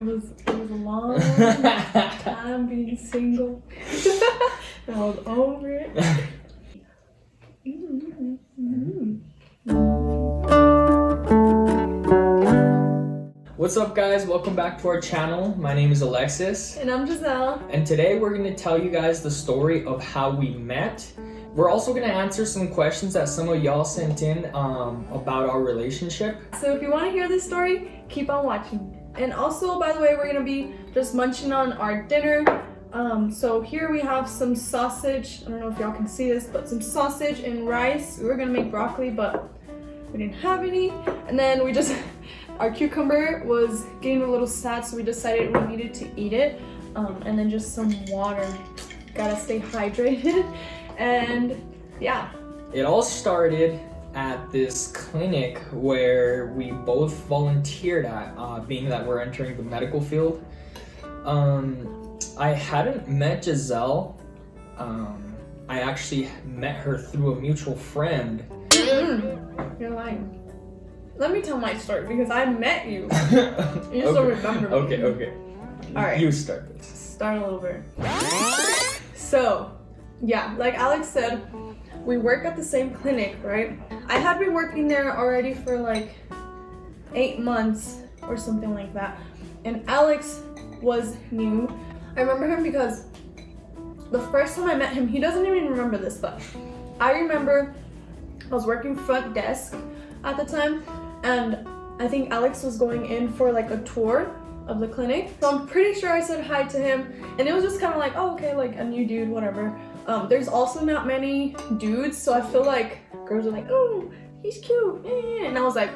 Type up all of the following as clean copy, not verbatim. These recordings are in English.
It was a long time being single. And I was over it. What's up, guys? Welcome back to our channel. My name is Alexis. And I'm Jazzel. And today we're going to tell you guys the story of how we met. We're also going to answer some questions that some of y'all sent in about our relationship. So if you want to hear this story, keep on watching. And also, by the way, we're going to be just munching on our dinner. So here we have some sausage. I don't know if y'all can see this, but some sausage and rice. We were going to make broccoli, but we didn't have any. And then we just, our cucumber was getting a little sad, so we decided we needed to eat it. And then just some water. Gotta stay hydrated. And yeah. It all started at this clinic where we both volunteered at, being that we're entering the medical field. I hadn't met Jazzel. I actually met her through a mutual friend. You're lying. Let me tell my story because I met you. You just don't remember me. Okay. All right. You start this. Start a little bit. So, yeah, like Alex said, we work at the same clinic, right? I had been working there already for like 8 months or something like that. And Alex was new. I remember him because the first time I met him, he doesn't even remember this, but I remember I was working front desk at the time, and I think Alex was going in for like a tour of the clinic. So I'm pretty sure I said hi to him, and it was just kind of like, oh, okay, like a new dude, whatever. There's also not many dudes, so I feel like girls are like, oh, he's cute, and I was like,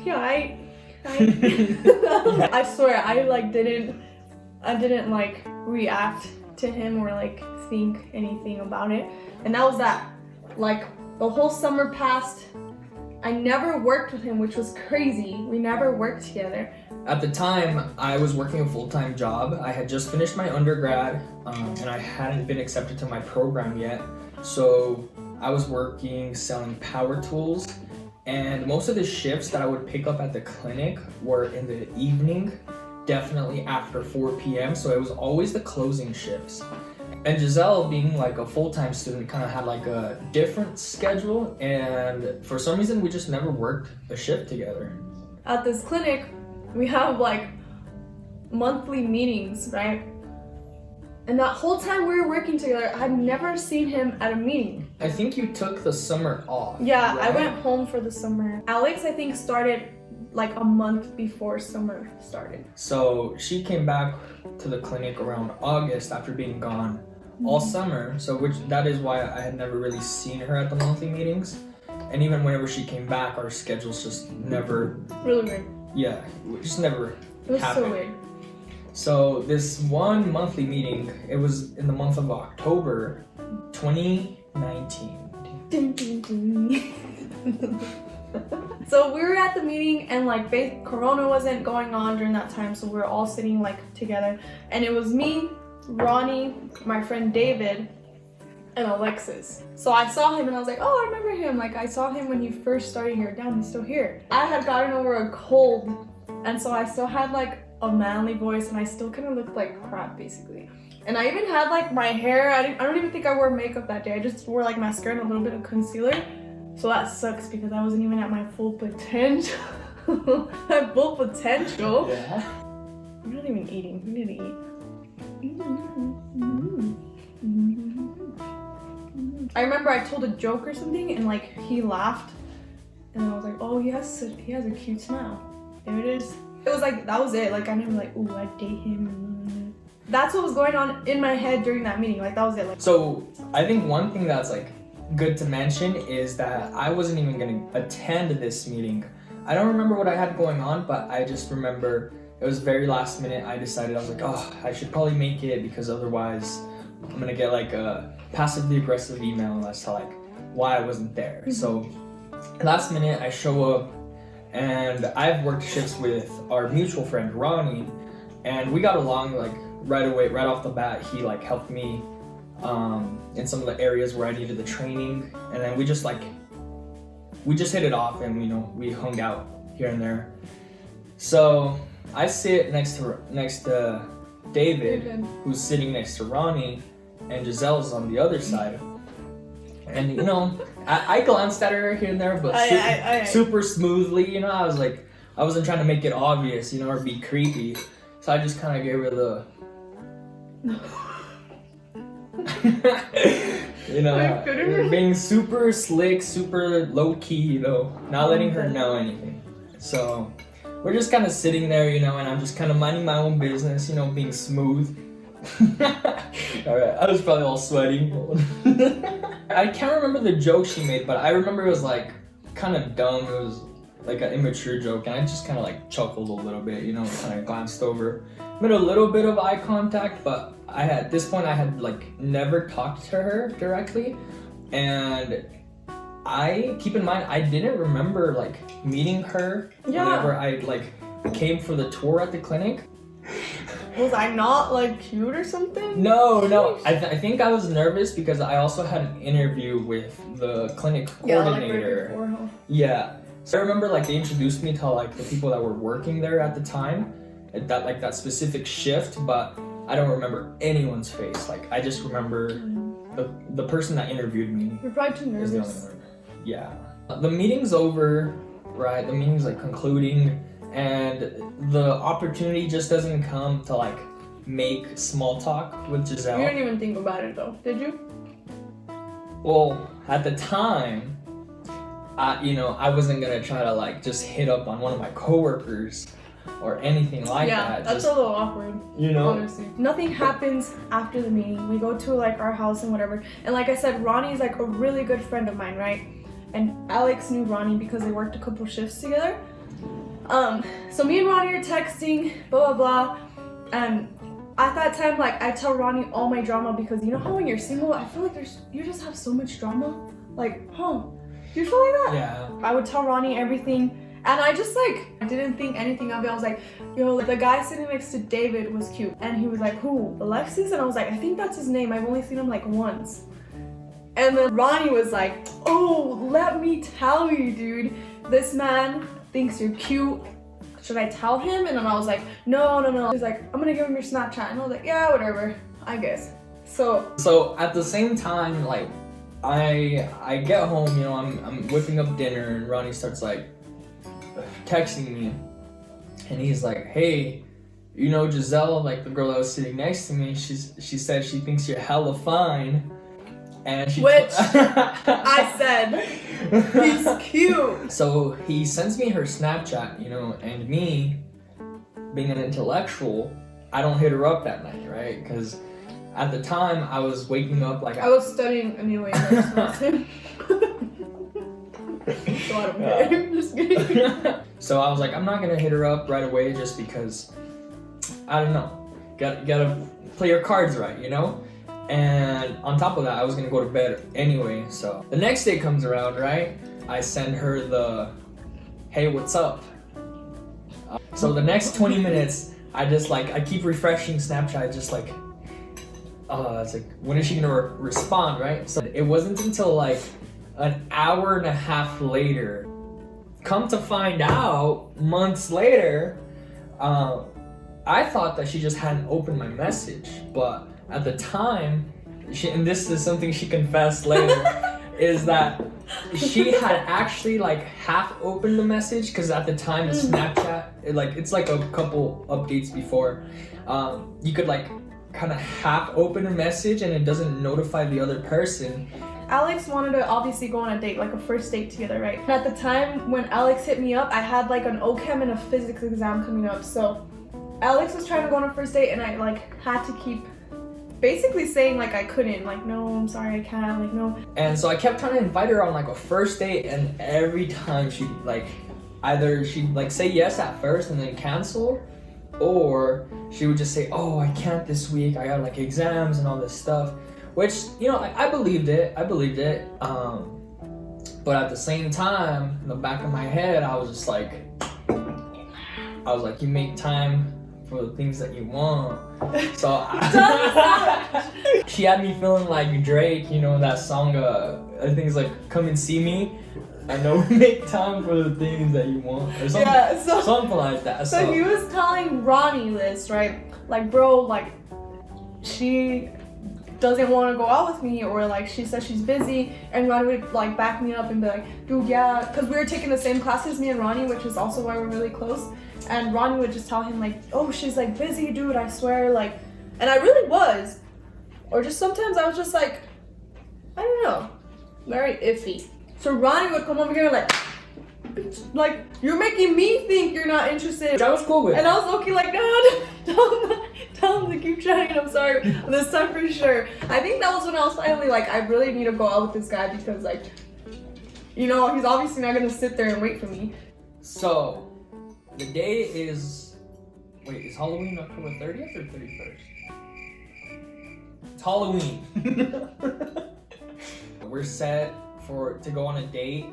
yeah, I I swear I didn't like react to him or like think anything about it. And that was that. Like the whole summer passed. I never worked with him, which was crazy. We never worked together. At the time, I was working a full-time job. I had just finished my undergrad, and I hadn't been accepted to my program yet. So I was working selling power tools, and most of the shifts that I would pick up at the clinic were in the evening, definitely after 4 p.m. So it was always the closing shifts. And Jazzel, being like a full-time student, kind of had like a different schedule, and for some reason we just never worked a shift together. At this clinic, we have like monthly meetings, right? And that whole time we were working together, I'd never seen him at a meeting. I think you took the summer off. Yeah, right? I went home for the summer. Alex, I think, started like a month before summer started. So she came back to the clinic around August after being gone all summer. So that is why I had never really seen her at the monthly meetings. And even whenever she came back, our schedules just never... Really weird. Yeah, just never It was happened. so weird. So this one monthly meeting, it was in the month of October 2019. Ding, ding, ding. So we were at the meeting, and like Corona wasn't going on during that time, so we were all sitting like together, and it was me, Ronnie, my friend David, and Alexis. So I saw him and I was like, oh, I remember him. Like I saw him when he first started here. Damn, he's still here. I had gotten over a cold, and so I still had like a manly voice, and I still kind of looked like crap basically. And I even had like my hair, I don't even think I wore makeup that day. I just wore like mascara and a little bit of concealer. So that sucks because I wasn't even at my full potential. My full potential. Yeah. I'm not even eating. We need to eat. I remember I told a joke or something, and like he laughed, and I was like, oh, he has a cute smile. There it is. It was like, that was it. Like I never like, ooh, I'd date him. That's what was going on in my head during that meeting. Like that was it. Like, So I think one thing that's like good to mention is that I wasn't even going to attend this meeting. I don't remember what I had going on, but I just remember it was very last minute. I decided, I was like, oh, I should probably make it because otherwise I'm going to get like a passively aggressive email as to like why I wasn't there. So last minute I show up, and I've worked shifts with our mutual friend Ronnie, and we got along like right away, right off the bat. He like helped me in some of the areas where I needed the training, and then we just hit it off, and we hung out here and there. So I sit next to David, who's sitting next to Ronnie, and Jazelle's on the other side. And you know, I glanced at her here and there, but super smoothly. You know, I was like, I wasn't trying to make it obvious, you know, or be creepy. So I just kind of gave her the, you know, being super slick, super low key, you know, not letting her know anything. So we're just kind of sitting there, you know, and I'm just kind of minding my own business, you know, being smooth. Alright, I was probably all sweating. I can't remember the joke she made, but I remember it was like kind of dumb. It was like an immature joke, and I just kind of like chuckled a little bit, you know, kind of glanced over, made a little bit of eye contact, but at this point I had like never talked to her directly, and keep in mind I didn't remember like meeting her whenever I like came for the tour at the clinic. Was I not like cute or something? No. I think I was nervous because I also had an interview with the clinic coordinator. Yeah, like right before, huh? Yeah. So I remember like they introduced me to like the people that were working there at the time, at that specific shift, but I don't remember anyone's face. Like I just remember the person that interviewed me. You're probably too nervous. Yeah. The meeting's over, right? The meeting's like concluding. And the opportunity just doesn't come to like make small talk with Jazzel. You didn't even think about it though, did you? Well, at the time, I wasn't gonna try to like just hit up on one of my coworkers or anything like that. Yeah, that's a little awkward. You know? Honestly. Nothing happens after the meeting. We go to like our house and whatever. And like I said, Ronnie's like a really good friend of mine, right? And Alex knew Ronnie because they worked a couple shifts together. So me and Ronnie are texting, blah, blah, blah, and at that time, like, I tell Ronnie all my drama because you know how when you're single, I feel like you just have so much drama? Like, do you feel like that? Yeah. I would tell Ronnie everything, and I just, like, didn't think anything of it. I was like, yo, the guy sitting next to David was cute, and he was like, who, Alexis? And I was like, I think that's his name. I've only seen him, like, once. And then Ronnie was like, oh, let me tell you, dude, this man thinks you're cute. Should I tell him? And then I was like, no. He's like, I'm gonna give him your Snapchat. And I was like, yeah, whatever, I guess. So at the same time, like, I get home, you know, I'm whipping up dinner, and Ronnie starts like texting me, and he's like, hey, you know, Jazzel, like the girl that was sitting next to me, she said she thinks you're hella fine. And which I said, he's cute. So he sends me her Snapchat, you know, and me, being an intellectual, I don't hit her up that night, right? Because at the time I was waking up like I was studying anyway. So I don't care. Just kidding. So I was like, I'm not gonna hit her up right away just because I don't know. Gotta play your cards right, you know? And on top of that, I was gonna go to bed anyway. So the next day comes around, right? I send her the, hey, what's up? So the next 20 minutes, I keep refreshing Snapchat, just like, it's like, when is she gonna respond, right? So it wasn't until like an hour and a half later, come to find out, months later, I thought that she just hadn't opened my message, but at the time, and this is something she confessed later, is that she had actually like half opened the message, because at the time in Snapchat, it's like a couple updates before, you could like kind of half open a message and it doesn't notify the other person. Alex wanted to obviously go on a date, like a first date together, right? And at the time when Alex hit me up, I had like an OChem and a physics exam coming up, so Alex was trying to go on a first date and I like had to keep basically saying like I couldn't, like no, I'm sorry, I can't, like no. And so I kept trying to invite her on like a first date, and every time she'd like either she'd like say yes at first and then cancel, or she would just say, oh, I can't this week, I got like exams and all this stuff, which, you know, I believed it, but at the same time, in the back of my head, I was like, you make time for the things that you want. So she had me feeling like Drake, you know, that song, I think it's like Come and See Me. I know we make time for the things that you want or something, Yeah, something like that. So he was telling Ronnie this, right? Like, bro, like, she doesn't want to go out with me, or like she says she's busy, and Ronnie would like back me up and be like, dude, yeah, because we were taking the same classes, me and Ronnie, which is also why we're really close. And Ronnie would just tell him like, oh, she's like busy, dude, I swear, like, and I really was. Or just sometimes I was just like, I don't know, very iffy. So Ronnie would come over here like, you're making me think you're not interested. I was cool with. And I was okay, like, no, tell him to keep trying. I'm sorry, this time for sure. I think that was when I was finally like, I really need to go out with this guy because, like, you know, he's obviously not gonna sit there and wait for me. So, the day is, wait, is Halloween October 30th or 31st? It's Halloween. We're set to go on a date.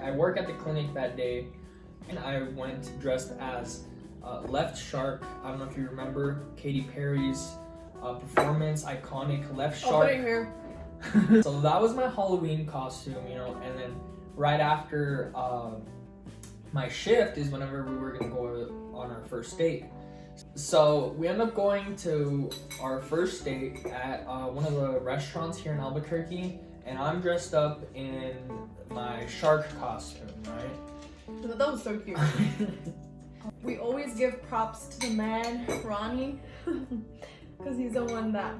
I work at the clinic that day, and I went dressed as Left Shark. I don't know if you remember Katy Perry's performance, iconic Left Shark. I'll put it here. So that was my Halloween costume, you know, and then right after my shift is whenever we were gonna go on our first date. So we ended up going to our first date at one of the restaurants here in Albuquerque, and I'm dressed up in my shark costume, right? That was so cute. We always give props to the man, Ronnie, because he's the one that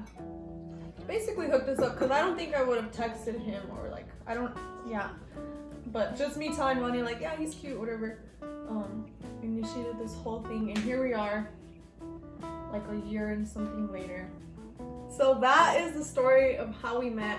basically hooked us up, because I don't think I would have texted him or like, but just me telling Ronnie like, yeah, he's cute, whatever, initiated this whole thing, and here we are like a year and something later. So that is the story of how we met.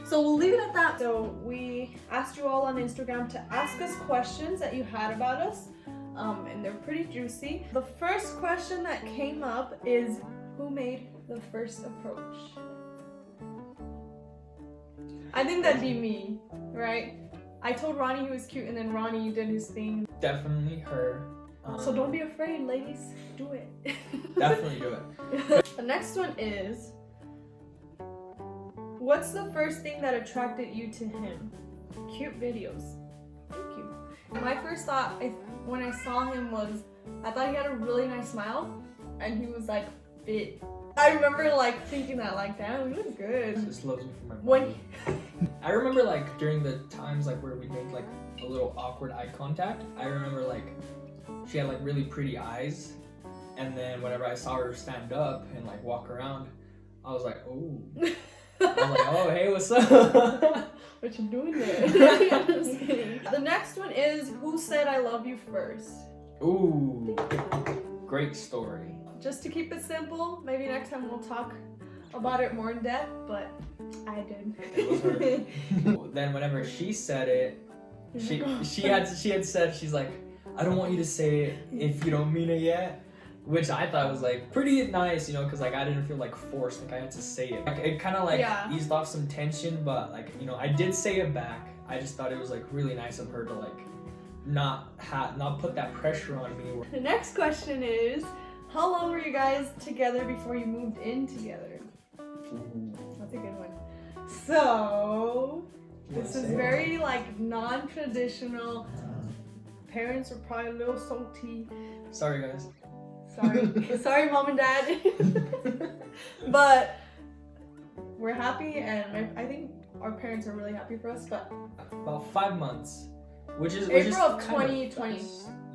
So we'll leave it at that. So we asked you all on Instagram to ask us questions that you had about us, and they're pretty juicy. The first question that came up is, who made the first approach? I think that'd be me, right? I told Ronnie he was cute, and then Ronnie did his thing. Definitely her. So don't be afraid, ladies. Do it. Definitely do it. The next one is, what's the first thing that attracted you to him? Cute videos. Thank you. My first thought when I saw him was, I thought he had a really nice smile, and he was like fit. I remember like thinking that, like, damn, he was good. She just loves me for my body. When I remember like during the times like where we make like a little awkward eye contact, I remember like she had like really pretty eyes, and then whenever I saw her stand up and like walk around, I was like, oh. I was like, oh, hey, what's up? What you doing there? Just kidding. The next one is, who said I love you first? Ooh, great story. Just to keep it simple, maybe next time we'll talk about it more in depth, but I did. It was her. Then whenever she said it, she had said, she's like, I don't want you to say it if you don't mean it yet. Which I thought was like pretty nice, you know, because like I didn't feel like forced, like I had to say it. Like it kind of like eased off some tension, but like, you know, I did say it back. I just thought it was like really nice of her to like not put that pressure on me. The next question is, how long were you guys together before you moved in together? Ooh. That's a good one. So this is very like non-traditional. Parents are probably a little salty. Sorry guys. Sorry, mom and dad. But we're happy, and I think our parents are really happy for us. But about 5 months, which is April of kind 2020.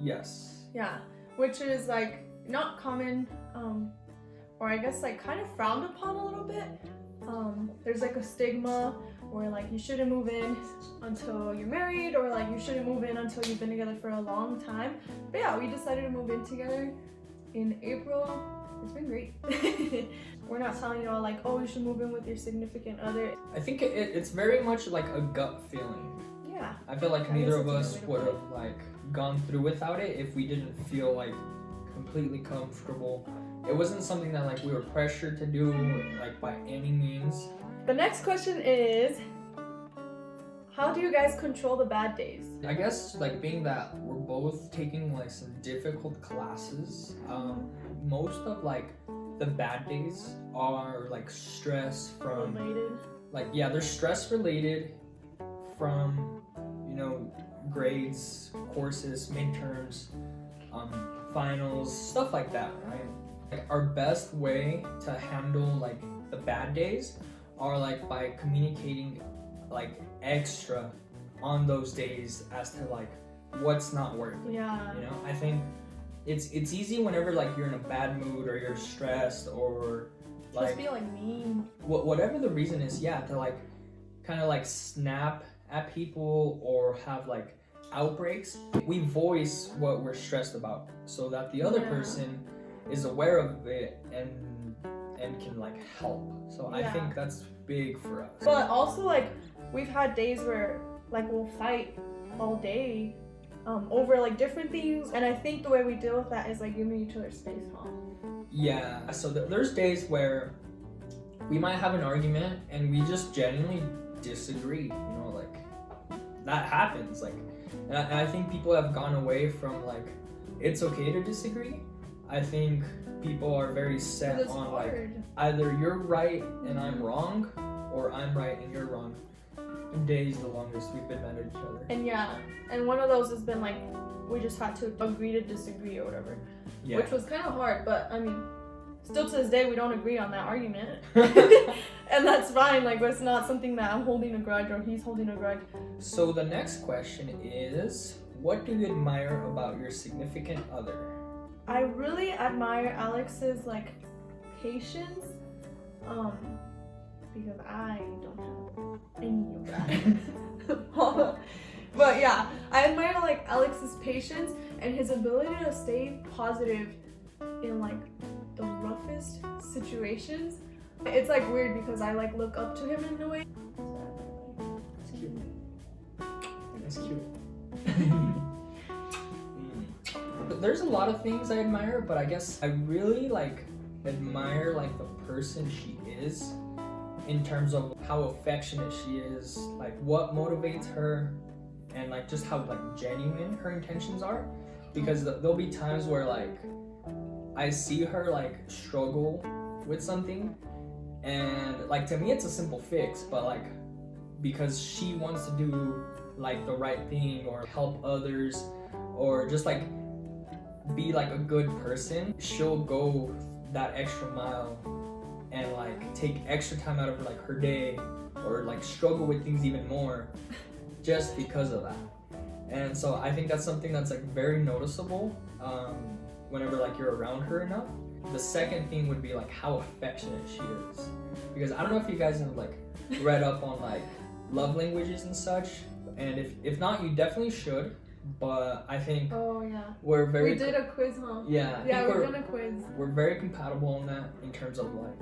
Yes. Yeah, which is like not common, or I guess like kind of frowned upon a little bit. There's like a stigma where like you shouldn't move in until you're married, or like you shouldn't move in until you've been together for a long time. But yeah, we decided to move in together in April. It's been great. We're not telling you all like, oh, you should move in with your significant other. I think it's very much like a gut feeling. Yeah. I feel like neither of us would have like gone through without it if we didn't feel like completely comfortable. It wasn't something that like we were pressured to do like by any means. The next question is, how do you guys control the bad days? I guess like being that we're both taking like some difficult classes, most of like the bad days are like stress from Related. like, yeah, they're stress related from, you know, grades, courses, midterms, finals, stuff like that, right? Like, our best way to handle like the bad days are like by communicating like extra on those days as to like what's not working. Yeah. You know, I think it's easy whenever like you're in a bad mood or you're stressed or like Just be like mean. whatever the reason is, yeah, to like kind of like snap at people or have like outbreaks. We voice what we're stressed about so that the other person is aware of it and can like help. So I think that's big for us. But also like we've had days where like we'll fight all day over like different things, and I think the way we deal with that is like giving each other space, huh? Yeah, so there's days where we might have an argument and we just genuinely disagree, you know, like that happens, like, and I think people have gone away from like it's okay to disagree. I think people are very set on like either you're right and I'm wrong, or I'm right and you're wrong. Days the longest we've been mad at each other. And one of those has been like we just had to agree to disagree or whatever, which was kind of hard, but I mean still to this day we don't agree on that argument. And that's fine, like it's not something that I'm holding a grudge or he's holding a grudge. So the next question is, what do you admire about your significant other? I really admire Alex's like patience, because I don't have any of that. But yeah, I admire like Alex's patience and his ability to stay positive in like the roughest situations. It's like weird because I like look up to him in a way. That's cute. That's cute. There's a lot of things I admire, but I guess I really like admire like the person she is in terms of how affectionate she is, like what motivates her, and like just how like genuine her intentions are. Because there'll be times where like I see her like struggle with something, and like to me it's a simple fix, but like because she wants to do like the right thing or help others or just like be like a good person, she'll go that extra mile and like take extra time out of like her day or like struggle with things even more just because of that. And so I think that's something that's like very noticeable whenever like you're around her enough. The second thing would be like how affectionate she is, because I don't know if you guys have like read up on like love languages and such, and if not, you definitely should. But I think we're very. We did a quiz, huh? Yeah. We're gonna quiz. We're very compatible on that in terms of like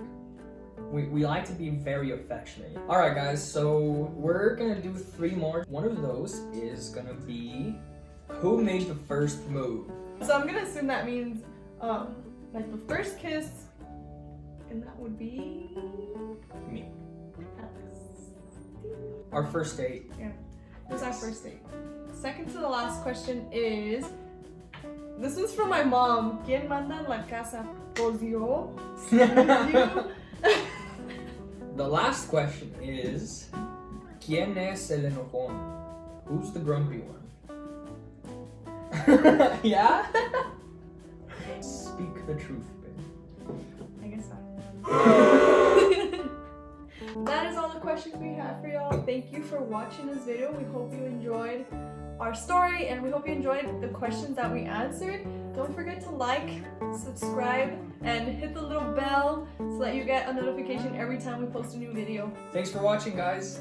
we like to be very affectionate. All right, guys. So we're gonna do 3 more. One of those is gonna be who made the first move. So I'm gonna assume that means like the first kiss, and that would be me. Alex. Our first date. Yeah, it was our first date. Second to the last question is, this is from my mom. ¿Quién manda en la casa? Pues yo. The last question is, ¿Quién es el enojón? Who's the grumpy one? Yeah? Speak the truth, babe. I guess not. That is all the questions we have for y'all. Thank you for watching this video. We hope you enjoyed our story, and we hope you enjoyed the questions that we answered. Don't forget to like, subscribe, and hit the little bell so that you get a notification every time we post a new video. Thanks for watching, guys.